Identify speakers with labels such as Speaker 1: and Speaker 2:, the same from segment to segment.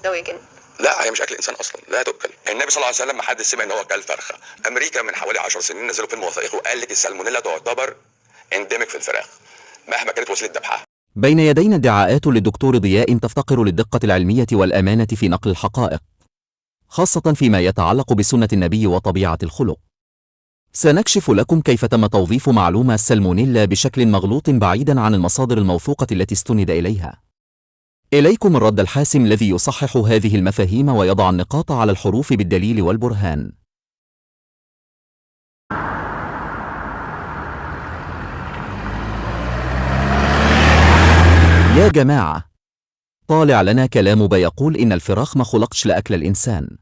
Speaker 1: دواجن.
Speaker 2: لا، هي مش اكل انسان اصلا، لا تؤكل. النبي صلى الله عليه وسلم ما حد سمع ان هو اكل فرخه. امريكا من حوالي 10 سنين نزلوا فيلم وثائقي وقال لك السالمونيلا تعتبر انديميك في الفراخ مهما كانت وسيله ذبحها.
Speaker 3: بين يدينا ادعاءات للدكتور ضياء تفتقر للدقة العلمية والأمانة في نقل الحقائق، خاصة فيما يتعلق بسنة النبي وطبيعة الخلق. سنكشف لكم كيف تم توظيف معلومة السالمونيلا بشكل مغلوط بعيدا عن المصادر الموثوقة التي استند إليها. إليكم الرد الحاسم الذي يصحح هذه المفاهيم ويضع النقاط على الحروف بالدليل والبرهان. يا جماعة، طالع لنا كلام بيقول إن الفراخ ما خلقش لأكل الإنسان.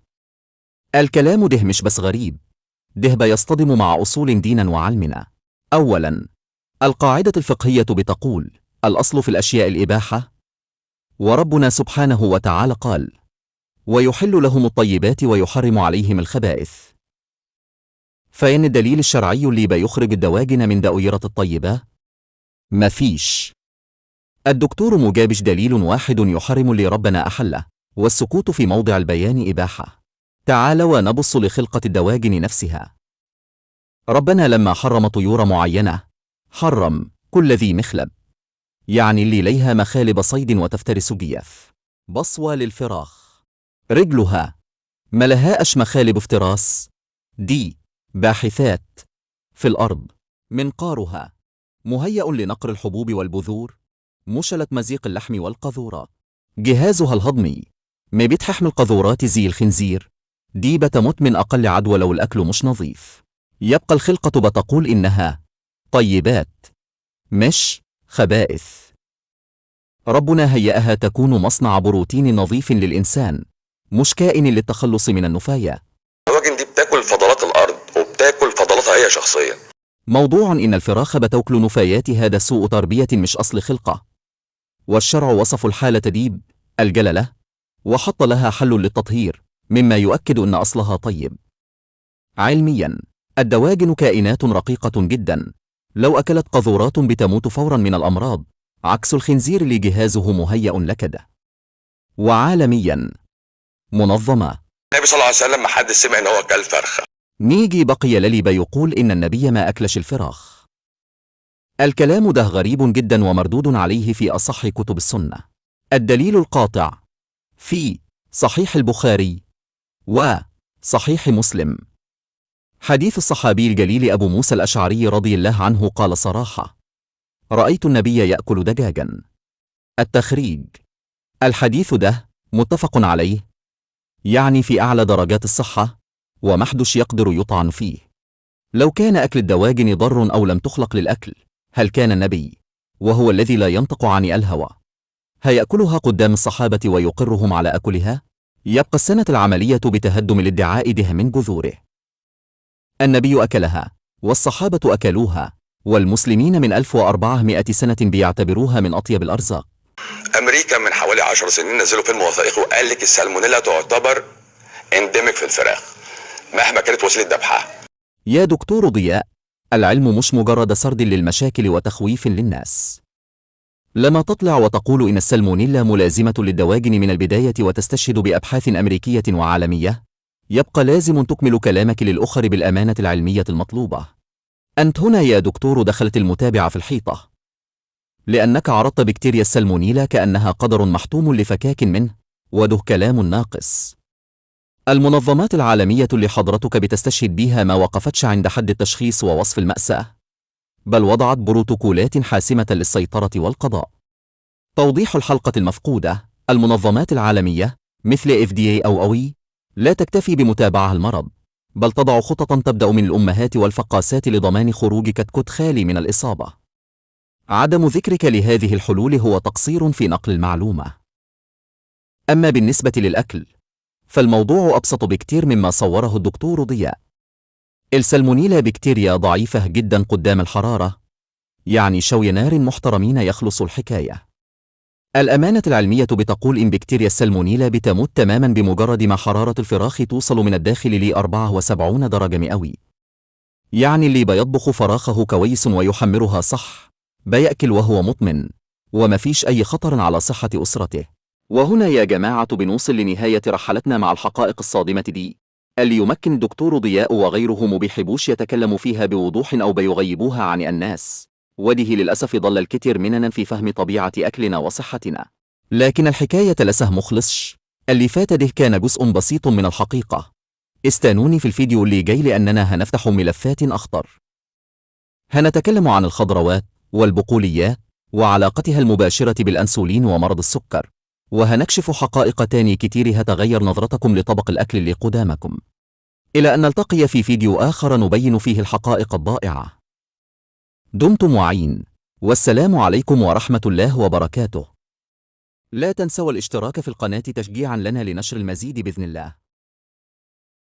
Speaker 3: الكلام ده مش بس غريب، ده بيصطدم مع أصول دينا وعلمنا. أولا، القاعدة الفقهية بتقول الأصل في الأشياء الإباحة، وربنا سبحانه وتعالى قال ويحل لهم الطيبات ويحرم عليهم الخبائث. فإن الدليل الشرعي اللي بيخرج الدواجن من دائرة الطيبة مفيش. الدكتور مجابش دليل واحد يحرم اللي ربنا أحله، والسكوت في موضع البيان إباحة. تعال ونبص لخلقة الدواجن نفسها. ربنا لما حرم طيور معينة حرم كل ذي مخلب، يعني اللي ليها مخالب صيد وتفترس جيف. بصوى للفراخ، رجلها ملهاش مخالب افتراس، دي باحثات في الأرض. منقارها مهيأ لنقر الحبوب والبذور، مشلت مزيق اللحم والقذورات. جهازها الهضمي ما بيتحمل قذورات زي الخنزير، دي بتموت من أقل عدوى لو الأكل مش نظيف. يبقى الخلقة بتقول إنها طيبات مش خبائث. ربنا هيأها تكون مصنع بروتين نظيف للإنسان، مش كائن للتخلص من النفايا.
Speaker 2: الدواجن دي بتاكل فضلات الارض وبتاكل فضلاتها هي شخصيا.
Speaker 3: موضوع إن الفراخ بتاكل نفايات هذا سوء تربية مش أصل خلقة، والشرع وصف الحالة ديب الجللة وحط لها حل للتطهير، مما يؤكد أن أصلها طيب. علميا الدواجن كائنات رقيقة جدا، لو أكلت قذورات بتموت فورا من الأمراض، عكس الخنزير اللي جهازه مهيأ لكده. وعالميا منظمة
Speaker 2: النبي صلى الله عليه وسلم ما حد سمع ان هو اكل فرخه.
Speaker 3: نيجي بقي للي بيقول إن النبي ما أكلش الفراخ. الكلام ده غريب جدا ومردود عليه في أصح كتب السنة. الدليل القاطع في صحيح البخاري وصحيح مسلم، حديث الصحابي الجليل أبو موسى الأشعري رضي الله عنه قال صراحة: رأيت النبي يأكل دجاجا. التخريج: الحديث ده متفق عليه، يعني في أعلى درجات الصحة ومحدش يقدر يطعن فيه. لو كان أكل الدواجن ضر أو لم تخلق للأكل، هل كان النبي وهو الذي لا ينطق عن الهوى هيأكلها قدام الصحابة ويقرهم على أكلها؟ يبقى السنة العملية بتهدم الادعاء ده من جذوره. النبي أكلها، والصحابة أكلوها، والمسلمين من 1400 سنة بيعتبروها من أطيب الأرزاق.
Speaker 2: امريكا من حوالي 10 سنين نزلوا فيلم وثائقي وقال لك السالمونيلا تعتبر انديميك في الفراخ مهما كانت وسيله ذبحها.
Speaker 3: يا دكتور ضياء، العلم مش مجرد سرد للمشاكل وتخويف للناس. لما تطلع وتقول إن السالمونيلا ملازمة للدواجن من البداية وتستشهد بأبحاث أمريكية وعالمية، يبقى لازم تكمل كلامك للأخر بالأمانة العلمية المطلوبة. أنت هنا يا دكتور دخلت المتابعة في الحيطة، لأنك عرضت بكتيريا السالمونيلا كأنها قدر محتوم لفكاك منه، وده كلام ناقص. المنظمات العالمية اللي حضرتك بتستشهد بيها ما وقفتش عند حد التشخيص ووصف المأساة، بل وضعت بروتوكولات حاسمة للسيطرة والقضاء. توضيح الحلقة المفقودة: المنظمات العالمية مثل FDA أو أوي لا تكتفي بمتابعة المرض، بل تضع خططا تبدأ من الأمهات والفقاسات لضمان خروج كتكوت خالي من الإصابة. عدم ذكرك لهذه الحلول هو تقصير في نقل المعلومة. أما بالنسبة للأكل، فالموضوع أبسط بكتير مما صوره الدكتور ضياء. السالمونيلا بكتيريا ضعيفة جدا قدام الحرارة، يعني شوي نار محترمين يخلص الحكاية. الأمانة العلمية بتقول إن بكتيريا السالمونيلا بتموت تماما بمجرد ما حرارة الفراخ توصل من الداخل ل 74 درجة مئوي. يعني اللي بيطبخ فراخه كويس ويحمرها صح بيأكل وهو مطمن، ومفيش أي خطر على صحة أسرته. وهنا يا جماعة بنوصل لنهاية رحلتنا مع الحقائق الصادمة دي، اللي يمكن الدكتور ضياء وغيره مبيحبوش يتكلموا فيها بوضوح أو بيغيبوها عن الناس، وديه للأسف ضل الكثير مننا في فهم طبيعة أكلنا وصحتنا. لكن الحكاية لسه مخلصش، اللي فات ده كان جزء بسيط من الحقيقة. استنوني في الفيديو اللي جاي لأننا هنفتح ملفات أخطر. هنتكلم عن الخضروات والبقوليات وعلاقتها المباشرة بالأنسولين ومرض السكر، وهنكشف حقائق تاني كتير هتغير نظرتكم لطبق الأكل اللي قدامكم. إلى أن نلتقي في فيديو آخر نبين فيه الحقائق الضائعة. دمتم واعين، والسلام عليكم ورحمة الله وبركاته. لا تنسوا الاشتراك في القناة تشجيعا لنا لنشر المزيد بإذن الله.